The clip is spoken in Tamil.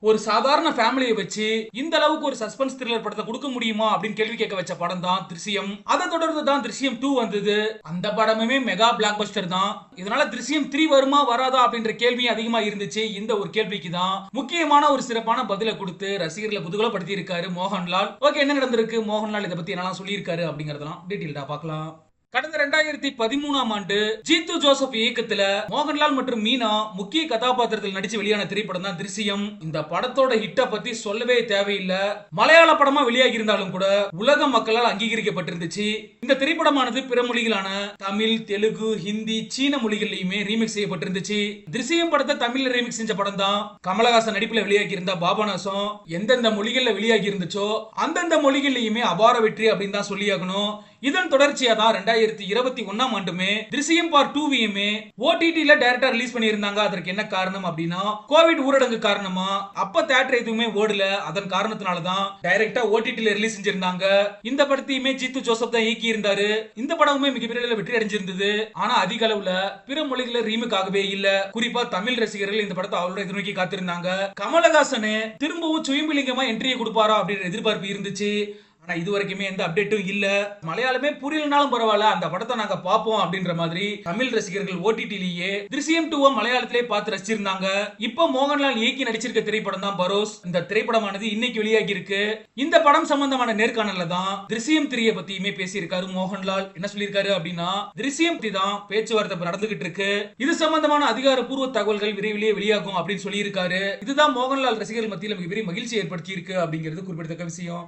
ஒரு சாதாரண ஃபேமிலியை வச்சு இந்த அளவுக்கு ஒரு சஸ்பென்ஸ் த்ரில்லர் படத்தை கொடுக்க முடியுமா அப்படின்னு கேள்வி கேட்க வச்ச படம் தான் திருஷ்யம். அதை தொடர்ந்து தான் திருஷ்யம் 2 வந்தது. அந்த படமுமே மெகா பிளாக் பஸ்டர் தான். இதனால திருஷ்யம் 3 வருமா வராதா அப்படின்ற கேள்வி அதிகமா இருந்துச்சு. இந்த ஒரு கேள்விக்கு தான் முக்கியமான ஒரு சிறப்பான பதிலை கொடுத்து ரசிகர்களை குதூகலப்படுத்தி இருக்காரு மோகன்லால். ஓகே, என்ன நடந்திருக்கு, மோகன்லால் இதை பத்தி என்னெல்லாம் சொல்லியிருக்காரு அப்படிங்கறதெல்லாம் டீட்டெயில்டா பார்க்கலாம். கடந்த 2013ஆம் ஆண்டு ஜீத்து ஜோசப் இயக்கத்துல மோகன்லால் மற்றும் மீனா முக்கிய கதாபாத்திரத்தில் நடிச்சு வெளியான திரைப்படம் தான் திருஷ்யம். இந்த படத்தோட ஹிட்ட பத்தி சொல்லவே தேவையில்லை. மலையாள படமா வெளியாகி இருந்தாலும் கூட உலக மக்களால் அங்கீகரிக்கப்பட்டிருந்துச்சு. இந்த திரைப்படமானது பிற மொழிகளான தமிழ், தெலுங்கு, ஹிந்தி, சீன மொழிகள்லயுமே ரீமிக்ஸ் செய்யப்பட்டிருந்துச்சு. திருஷ்யம் படத்தை தமிழ்ல ரீமிக்ஸ் செஞ்ச படம் தான் கமலஹாசன் நடிப்புல வெளியாகி இருந்த பாபநாசம். எந்தெந்த மொழிகள்ல வெளியாகி இருந்துச்சோ அந்தந்த மொழிகள்லயுமே அபார வெற்றி அப்படின்னு தான் சொல்லியாகணும். இதன் தொடர்ச்சியா தான் 2021ஆம் ஆண்டுமே திருஷ்யம் பார்ட் 2 ஓடிடில டைரக்டா ரிலீஸ் பண்ணியிருந்தாங்க. அதற்கு என்ன காரணம் அப்படின்னா கோவிட் ஊரடங்கு காரணமா அப்ப தியேட்டர் எதுவுமே ஓடல. அதன் காரணத்தினால தான் டைரக்டா ஓடிடில ரிலீஸ் செஞ்சிருந்தாங்க. இந்த படத்தையுமே ஜீத்து ஜோசப் தான் இயக்கி இருந்தாரு. இந்த படமுமே மிகப்பெரிய வெற்றி அடைஞ்சிருந்தது. ஆனா அதிக அளவுல பிற மொழிகள ரீமேக் ஆகவே இல்ல. குறிப்பா தமிழ் ரசிகர்கள் இந்த படத்தை அவளோட எதிர்நோக்கி காத்திருந்தாங்க. கமலஹாசன் திரும்பவும் சுயம்பிலிங்கமா என்ட்ரியை கொடுப்பாரா அப்படின்ற எதிர்பார்ப்பு இருந்துச்சு. ஆனா இது வரைக்குமே எந்த அப்டேட்டும் இல்ல. மலையாளமே புரியலனாலும் பரவாயில்ல, அந்த படத்தை நாங்க பாப்போம் அப்படின்ற மாதிரி தமிழ் ரசிகர்கள் ஓடிடிலேயே திருஷ்யம் 2 மலையாளத்திலே பார்த்து ரசிச்சிருந்தாங்க. இப்போ மோகன்லால் இயக்கி நடிச்சிருக்க திரைப்படம் தான் பரோஸ். இந்த திரைப்படமானது இன்னைக்கு வெளியாகி இருக்கு. இந்த படம் சம்பந்தமான நேர்காணல்ல தான் திருஷ்யம் 3 பத்தியுமே பேசியிருக்காரு மோகன்லால். என்ன சொல்லியிருக்காரு அப்படின்னா, திருஷ்யம் 3 தான் பேச்சுவார்த்தை நடந்துகிட்டு இருக்கு. இது சம்பந்தமான அதிகாரப்பூர்வ தகவல்கள் விரைவிலேயே வெளியாகும் அப்படின்னு சொல்லியிருக்காரு. இதுதான் மோகன்லால் ரசிகர்கள் மத்தியில் மிகப்பெரிய மகிழ்ச்சி ஏற்படுத்தி இருக்கு அப்படிங்கிறது குறிப்பிடத்தக்க விஷயம்.